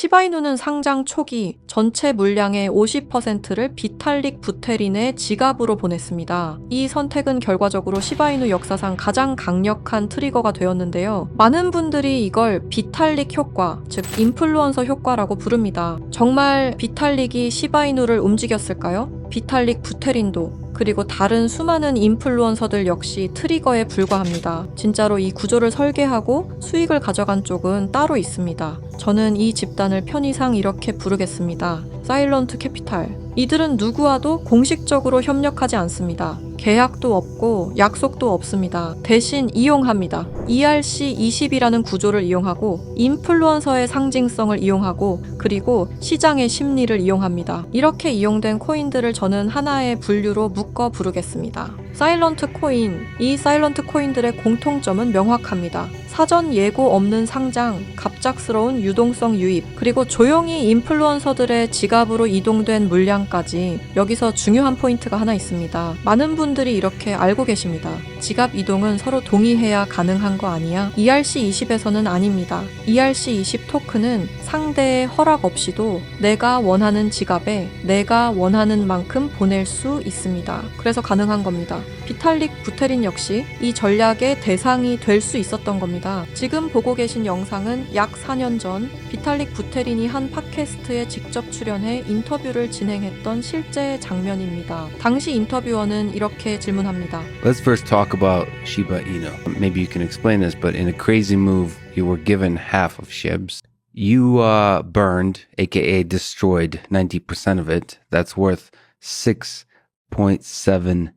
시바이누는 상장 초기 전체 물량의 50%를 비탈릭 부테린의 지갑으로 보냈습니다. 이 선택은 결과적으로 시바이누 역사상 가장 강력한 트리거가 되었는데요. 많은 분들이 이걸 비탈릭 효과, 즉 인플루언서 효과라고 부릅니다. 정말 비탈릭이 시바이누를 움직였을까요? 비탈릭 부테린도 그리고 다른 수많은 인플루언서들 역시 트리거에 불과합니다. 진짜로 이 구조를 설계하고 수익을 가져간 쪽은 따로 있습니다. 저는 이 집단을 편의상 이렇게 부르겠습니다. 사일런트 캐피탈. 이들은 누구와도 공식적으로 협력하지 않습니다. 계약도 없고 약속도 없습니다. 대신 이용합니다. ERC20이라는 구조를 이용하고 인플루언서의 상징성을 이용하고 그리고 시장의 심리를 이용합니다. 이렇게 이용된 코인들을 저는 하나의 분류로 묶어 부르겠습니다. 사일런트 코인. 이 사일런트 코인들의 공통점은 명확합니다. 사전 예고 없는 상장, 갑작스러운 유동성 유입, 그리고 조용히 인플루언서들의 지갑으로 이동된 물량까지. 여기서 중요한 포인트가 하나 있습니다. 많은 분들이 이렇게 알고 계십니다. 지갑 이동은 서로 동의해야 가능한 거 아니야? ERC20에서는 아닙니다. ERC20 토큰은 상대의 허락 없이도 내가 원하는 지갑에 내가 원하는 만큼 보낼 수 있습니다. 그래서 가능한 겁니다. 비탈릭 부테린 역시 이 전략의 대상이 될 수 있었던 겁니다. 지금 보고 계신 영상은 약 4년 전 비탈릭 부테린이 한 팟캐스트에 직접 출연해 인터뷰를 진행했던 실제 장면입니다. 당시 인터뷰어는 이렇게 질문합니다. Let's first talk about Shiba Inu. Maybe you can explain this, but in a crazy move, you were given half of SHIBs. You burned, aka destroyed, 90% of it. That's worth $6.7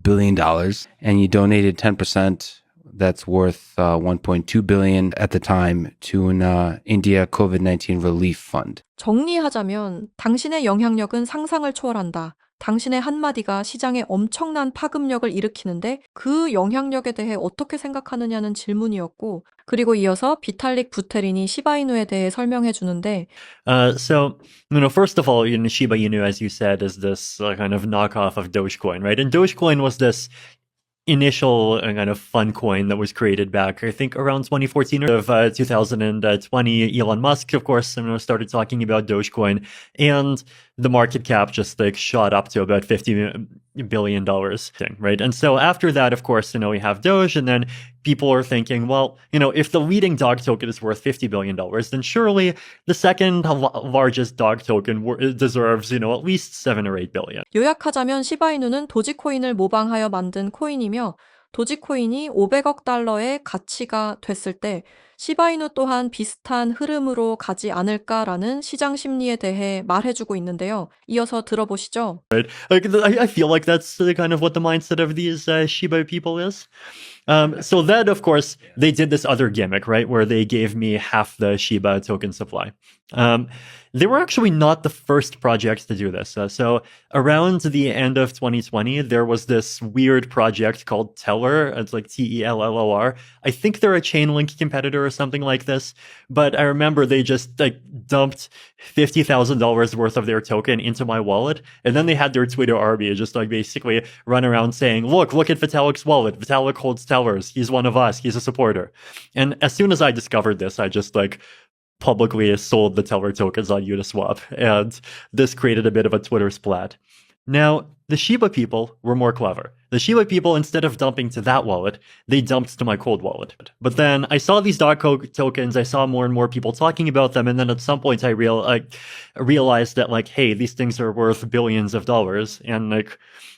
billion. And you donated 10%. That's worth $1.2 billion at the time to an India COVID-19 relief fund. 정리하자면 당신의 영향력은 상상을 초월한다. 당신의 한마디가 시장에 엄청난 파급력을 일으키는데 그 영향력에 대해 어떻게 생각하느냐는 질문이었고, 그리고 이어서 비탈릭 부테린이 시바이누에 대해 설명해 주는데 First of all, Shiba Inu, as you said, is this kind of knockoff of Dogecoin, right? And Dogecoin was this initial kind of fun coin that was created back, I think, around 2014 or 2020. Elon Musk, of course, started talking about Dogecoin, and the market cap just shot up to about $50 billion, right? And so after that, of course, we have Doge, and then people are thinking, well, if the leading dog token is worth $50 billion, then surely the second largest dog token deserves, at least 7 or 8 billion. 요약하자면 시바이누는 도지코인을 모방하여 만든 코인이며 도지코인이 500억 달러의 가치가 됐을 때 시바이누 또한 비슷한 흐름으로 가지 않을까라는 시장 심리에 대해 말해주고 있는데요. 이어서 들어보시죠. Right? I feel like that's kind of what the mindset of these Shiba people is. So then, of course, they did this other gimmick, right, where they gave me half the Shiba token supply. They were actually not the first project to do this. So around the end of 2020, there was this weird project called Teller. It's like Tellor. I think they're a Chainlink competitor or something like this. But I remember they just dumped $50,000 worth of their token into my wallet. And then they had their Twitter army just basically run around saying, look at Vitalik's wallet. Vitalik holds Tellers. He's one of us. He's a supporter. And as soon as I discovered this, I just publicly sold the Teller tokens on Uniswap, and this created a bit of a Twitter splat. Now, the Shiba people were more clever. The Shiba people, instead of dumping to that wallet, they dumped to my cold wallet. But then I saw these dog tokens, I saw more and more people talking about them, and then at some point I realized that, hey, these things are worth billions of dollars, and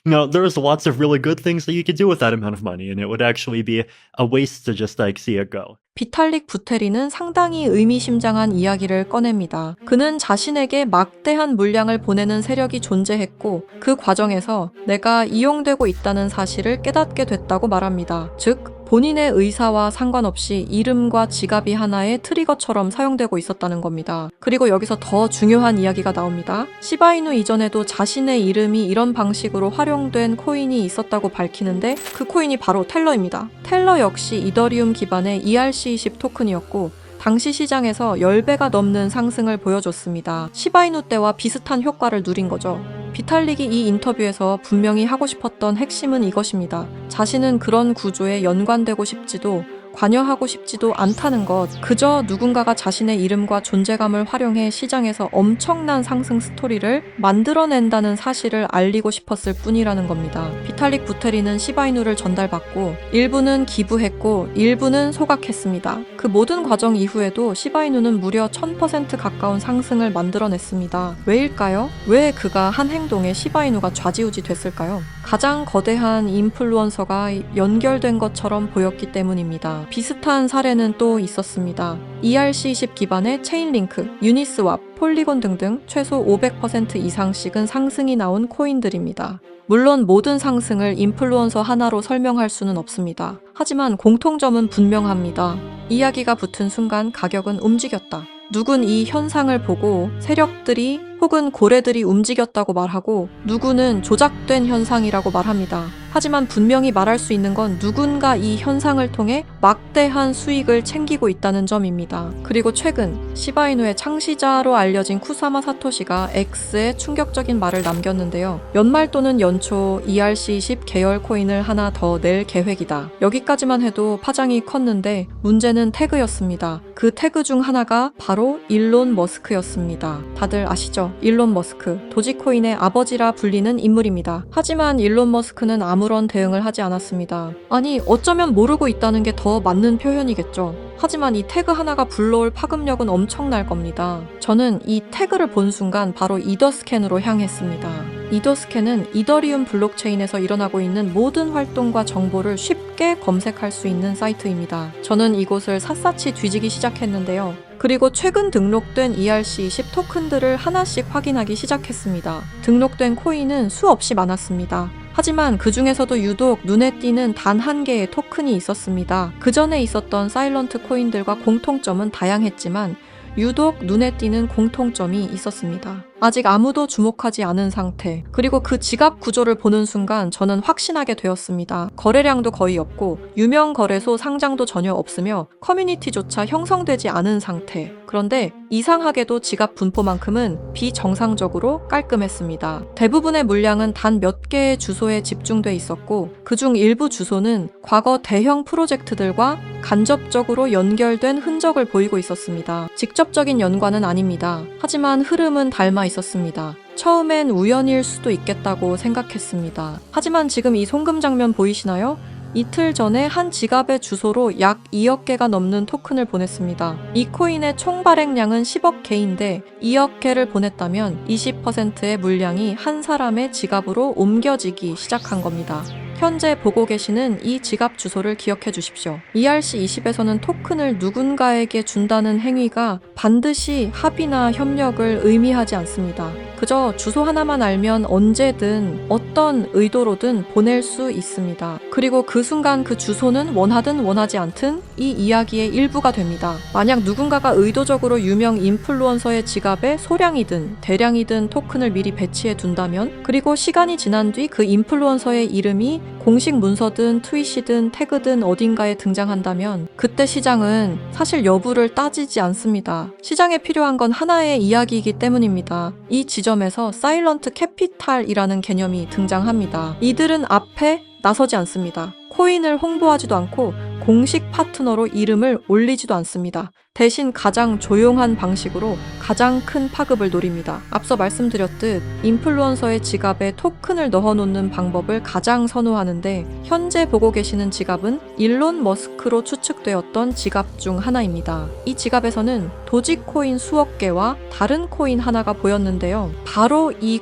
there's lots of really good things that you could do with that amount of money, and it would actually be a waste to just see it go. 비탈릭 부테린은 상당히 의미심장한 이야기를 꺼냅니다. 그는 자신에게 막대한 물량을 보내는 세력이 존재했고 그 과정에서 내가 이용되고 있다는 사실을 깨닫게 됐다고 말합니다. 즉, 본인의 의사와 상관없이 이름과 지갑이 하나의 트리거처럼 사용되고 있었다는 겁니다. 그리고 여기서 더 중요한 이야기가 나옵니다. 시바이누 이전에도 자신의 이름이 이런 방식으로 활용된 코인이 있었다고 밝히는데 그 코인이 바로 텔러입니다. 텔러 역시 이더리움 기반의 ERC20 토큰이었고 당시 시장에서 10배가 넘는 상승을 보여줬습니다. 시바이누 때와 비슷한 효과를 누린 거죠. 비탈릭이 이 인터뷰에서 분명히 하고 싶었던 핵심은 이것입니다. 자신은 그런 구조에 연관되고 싶지도 관여하고 싶지도 않다는 것, 그저 누군가가 자신의 이름과 존재감을 활용해 시장에서 엄청난 상승 스토리를 만들어낸다는 사실을 알리고 싶었을 뿐이라는 겁니다. 비탈릭 부테린은 시바이누를 전달받고 일부는 기부했고 일부는 소각했습니다. 그 모든 과정 이후에도 시바이누는 무려 1000% 가까운 상승을 만들어냈습니다. 왜일까요? 왜 그가 한 행동에 시바이누가 좌지우지 됐을까요? 가장 거대한 인플루언서가 연결된 것처럼 보였기 때문입니다. 비슷한 사례는 또 있었습니다. ERC20 기반의 체인링크, 유니스왑, 폴리곤 등등 최소 500% 이상씩은 상승이 나온 코인들입니다. 물론 모든 상승을 인플루언서 하나로 설명할 수는 없습니다. 하지만 공통점은 분명합니다. 이야기가 붙은 순간 가격은 움직였다. 누군 이 현상을 보고 세력들이 혹은 고래들이 움직였다고 말하고 누구는 조작된 현상이라고 말합니다. 하지만 분명히 말할 수 있는 건 누군가 이 현상을 통해 막대한 수익을 챙기고 있다는 점입니다. 그리고 최근 시바이누의 창시자로 알려진 쿠사마 사토시가 X에 충격적인 말을 남겼는데요. 연말 또는 연초 ERC20 계열 코인을 하나 더 낼 계획이다. 여기까지만 해도 파장이 컸는데 문제는 태그였습니다. 그 태그 중 하나가 바로 일론 머스크였습니다. 다들 아시죠? 일론 머스크, 도지코인의 아버지라 불리는 인물입니다. 하지만 일론 머스크는 아무런 대응을 하지 않았습니다. 아니, 어쩌면 모르고 있다는 게 더 맞는 표현이겠죠. 하지만 이 태그 하나가 불러올 파급력은 엄청날 겁니다. 저는 이 태그를 본 순간 바로 이더스캔으로 향했습니다. 이더스캔은 이더리움 블록체인에서 일어나고 있는 모든 활동과 정보를 쉽게 검색할 수 있는 사이트입니다. 저는 이곳을 샅샅이 뒤지기 시작했는데요. 그리고 최근 등록된 ERC20 토큰들을 하나씩 확인하기 시작했습니다. 등록된 코인은 수없이 많았습니다. 하지만 그 중에서도 유독 눈에 띄는 단 한 개의 토큰이 있었습니다. 그 전에 있었던 사일런트 코인들과 공통점은 다양했지만 유독 눈에 띄는 공통점이 있었습니다. 아직 아무도 주목하지 않은 상태, 그리고 그 지갑 구조를 보는 순간 저는 확신하게 되었습니다. 거래량도 거의 없고 유명 거래소 상장도 전혀 없으며 커뮤니티조차 형성되지 않은 상태. 그런데 이상하게도 지갑 분포만큼은 비정상적으로 깔끔했습니다. 대부분의 물량은 단 몇 개의 주소에 집중돼 있었고 그중 일부 주소는 과거 대형 프로젝트들과 간접적으로 연결된 흔적을 보이고 있었습니다. 직접적인 연관은 아닙니다. 하지만 흐름은 닮아 있었습니다. 처음엔 우연일 수도 있겠다고 생각했습니다. 하지만 지금 이 송금 장면 보이시나요? 이틀 전에 한 지갑의 주소로 약 2억 개가 넘는 토큰을 보냈습니다. 이 코인의 총 발행량은 10억 개인데 2억 개를 보냈다면 20%의 물량이 한 사람의 지갑으로 옮겨지기 시작한 겁니다. 현재 보고 계시는 이 지갑 주소를 기억해 주십시오. ERC20에서는 토큰을 누군가에게 준다는 행위가 반드시 합의나 협력을 의미하지 않습니다. 그저 주소 하나만 알면 언제든 어떤 의도로든 보낼 수 있습니다. 그리고 그 순간 그 주소는 원하든 원하지 않든 이 이야기의 일부가 됩니다. 만약 누군가가 의도적으로 유명 인플루언서의 지갑에 소량이든 대량이든 토큰을 미리 배치해 둔다면, 그리고 시간이 지난 뒤 그 인플루언서의 이름이 공식 문서든 트윗이든 태그든 어딘가에 등장한다면 그때 시장은 사실 여부를 따지지 않습니다. 시장에 필요한 건 하나의 이야기이기 때문입니다. 이 지점에서 사일런트 캐피탈이라는 개념이 등장합니다. 이들은 앞에 나서지 않습니다. 코인을 홍보하지도 않고 공식 파트너로 이름을 올리지도 않습니다. 대신 가장 조용한 방식으로 가장 큰 파급을 노립니다. 앞서 말씀드렸듯 인플루언서의 지갑에 토큰을 넣어놓는 방법을 가장 선호하는데 현재 보고 계시는 지갑은 일론 머스크로 추측되었던 지갑 중 하나입니다. 이 지갑에서는 도지코인 수억 개와 다른 코인 하나가 보였는데요. 바로 이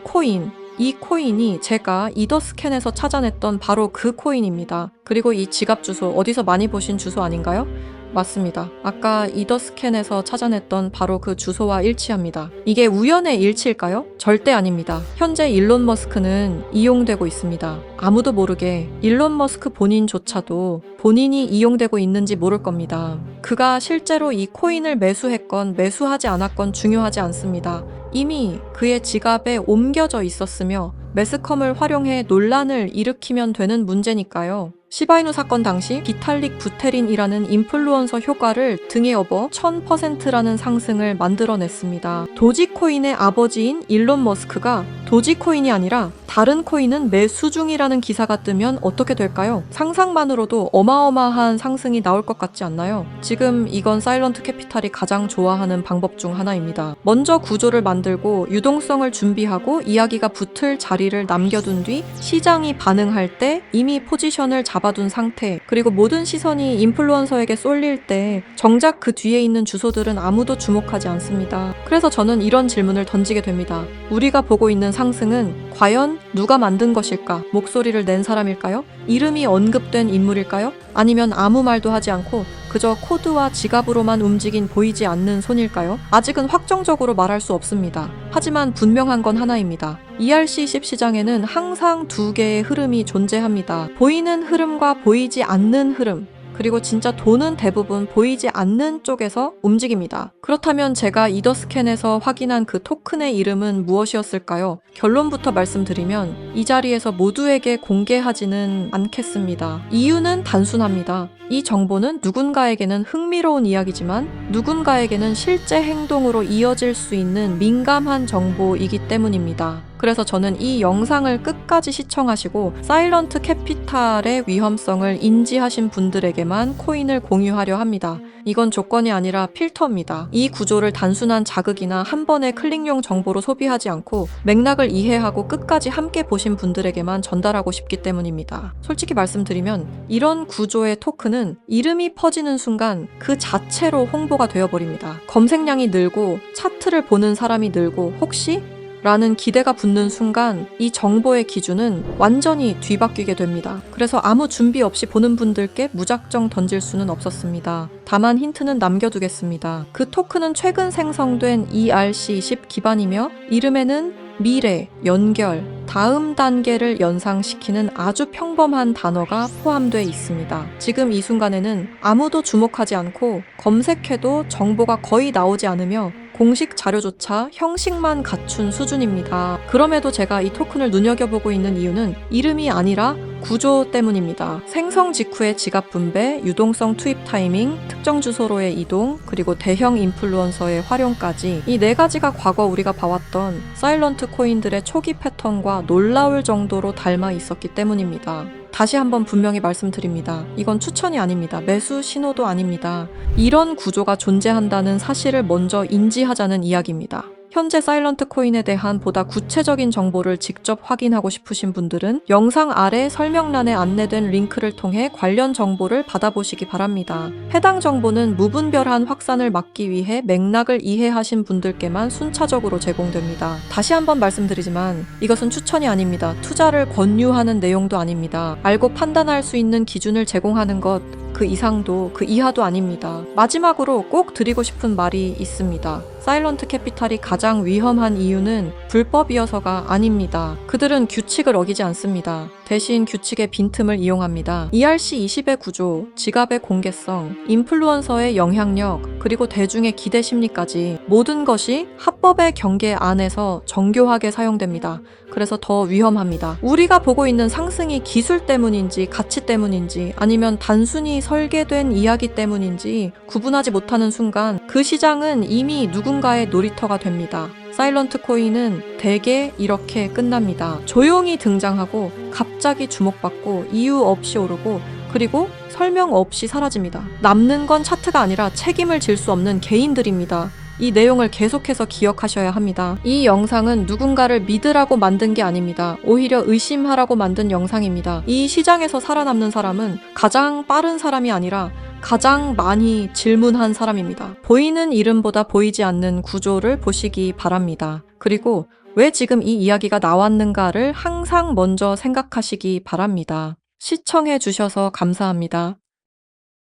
코인이 제가 이더스캔에서 찾아냈던 바로 그 코인입니다. 그리고 이 지갑 주소 어디서 많이 보신 주소 아닌가요? 맞습니다. 아까 이더스캔에서 찾아냈던 바로 그 주소와 일치합니다. 이게 우연의 일치일까요? 절대 아닙니다. 현재 일론 머스크는 이용되고 있습니다. 아무도 모르게 일론 머스크 본인조차도 본인이 이용되고 있는지 모를 겁니다. 그가 실제로 이 코인을 매수했건 매수하지 않았건 중요하지 않습니다. 이미 그의 지갑에 옮겨져 있었으며 매스컴을 활용해 논란을 일으키면 되는 문제니까요. 시바이누 사건 당시 비탈릭 부테린이라는 인플루언서 효과를 등에 업어 1000%라는 상승을 만들어냈습니다. 도지코인의 아버지인 일론 머스크가 도지코인이 아니라 다른 코인은 매수 중이라는 기사가 뜨면 어떻게 될까요? 상상만으로도 어마어마한 상승이 나올 것 같지 않나요? 지금 이건 사일런트 캐피탈이 가장 좋아하는 방법 중 하나입니다. 먼저 구조를 만들고 유동성을 준비하고 이야기가 붙을 자리를 남겨둔 뒤 시장이 반응할 때 이미 포지션을 잡아둔 상태, 그리고 모든 시선이 인플루언서에게 쏠릴 때 정작 그 뒤에 있는 주소들은 아무도 주목하지 않습니다. 그래서 저는 이런 질문을 던지게 됩니다. 우리가 보고 있는 상승은 과연 누가 만든 것일까? 목소리를 낸 사람일까요? 이름이 언급된 인물일까요? 아니면 아무 말도 하지 않고 그저 코드와 지갑으로만 움직인 보이지 않는 손일까요? 아직은 확정적으로 말할 수 없습니다. 하지만 분명한 건 하나입니다. ERC20 시장에는 항상 두 개의 흐름이 존재합니다. 보이는 흐름과 보이지 않는 흐름. 그리고 진짜 돈은 대부분 보이지 않는 쪽에서 움직입니다. 그렇다면 제가 이더스캔에서 확인한 그 토큰의 이름은 무엇이었을까요? 결론부터 말씀드리면 이 자리에서 모두에게 공개하지는 않겠습니다. 이유는 단순합니다. 이 정보는 누군가에게는 흥미로운 이야기지만 누군가에게는 실제 행동으로 이어질 수 있는 민감한 정보이기 때문입니다. 그래서 저는 이 영상을 끝까지 시청하시고 사일런트 캐피탈의 위험성을 인지하신 분들에게만 코인을 공유하려 합니다. 이건 조건이 아니라 필터입니다. 이 구조를 단순한 자극이나 한 번의 클릭용 정보로 소비하지 않고 맥락을 이해하고 끝까지 함께 보신 분들에게만 전달하고 싶기 때문입니다. 솔직히 말씀드리면 이런 구조의 토큰은 이름이 퍼지는 순간 그 자체로 홍보가 되어버립니다. 검색량이 늘고 차트를 보는 사람이 늘고 혹시? 라는 기대가 붙는 순간 이 정보의 기준은 완전히 뒤바뀌게 됩니다. 그래서 아무 준비 없이 보는 분들께 무작정 던질 수는 없었습니다. 다만 힌트는 남겨두겠습니다. 그 토큰은 최근 생성된 ERC20 기반이며 이름에는 미래, 연결, 다음 단계를 연상시키는 아주 평범한 단어가 포함되어 있습니다. 지금 이 순간에는 아무도 주목하지 않고 검색해도 정보가 거의 나오지 않으며 공식 자료조차 형식만 갖춘 수준입니다. 그럼에도 제가 이 토큰을 눈여겨보고 있는 이유는 이름이 아니라 구조 때문입니다. 생성 직후의 지갑 분배, 유동성 투입 타이밍, 특정 주소로의 이동, 그리고 대형 인플루언서의 활용까지 이 네 가지가 과거 우리가 봐왔던 사일런트 코인들의 초기 패턴과 놀라울 정도로 닮아 있었기 때문입니다. 다시 한번 분명히 말씀드립니다. 이건 추천이 아닙니다. 매수 신호도 아닙니다. 이런 구조가 존재한다는 사실을 먼저 인지하자는 이야기입니다. 현재 사일런트 코인에 대한 보다 구체적인 정보를 직접 확인하고 싶으신 분들은 영상 아래 설명란에 안내된 링크를 통해 관련 정보를 받아보시기 바랍니다. 해당 정보는 무분별한 확산을 막기 위해 맥락을 이해하신 분들께만 순차적으로 제공됩니다. 다시 한번 말씀드리지만 이것은 추천이 아닙니다. 투자를 권유하는 내용도 아닙니다. 알고 판단할 수 있는 기준을 제공하는 것, 그 이상도 그 이하도 아닙니다. 마지막으로 꼭 드리고 싶은 말이 있습니다. 사일런트 캐피탈이 가장 위험한 이유는 불법이어서가 아닙니다. 그들은 규칙을 어기지 않습니다. 대신 규칙의 빈틈을 이용합니다. ERC20의 구조, 지갑의 공개성, 인플루언서의 영향력, 그리고 대중의 기대 심리까지 모든 것이 합법의 경계 안에서 정교하게 사용됩니다. 그래서 더 위험합니다. 우리가 보고 있는 상승이 기술 때문인지 가치 때문인지 아니면 단순히 설계된 이야기 때문인지 구분하지 못하는 순간 그 시장은 이미 누군가의 놀이터가 됩니다. 사일런트 코인은 대개 이렇게 끝납니다. 조용히 등장하고 갑자기 주목받고 이유 없이 오르고 그리고 설명 없이 사라집니다. 남는 건 차트가 아니라 책임을 질 수 없는 개인들입니다. 이 내용을 계속해서 기억하셔야 합니다. 이 영상은 누군가를 믿으라고 만든 게 아닙니다. 오히려 의심하라고 만든 영상입니다. 이 시장에서 살아남는 사람은 가장 빠른 사람이 아니라 가장 많이 질문한 사람입니다. 보이는 이름보다 보이지 않는 구조를 보시기 바랍니다. 그리고 왜 지금 이 이야기가 나왔는가를 항상 먼저 생각하시기 바랍니다. 시청해 주셔서 감사합니다.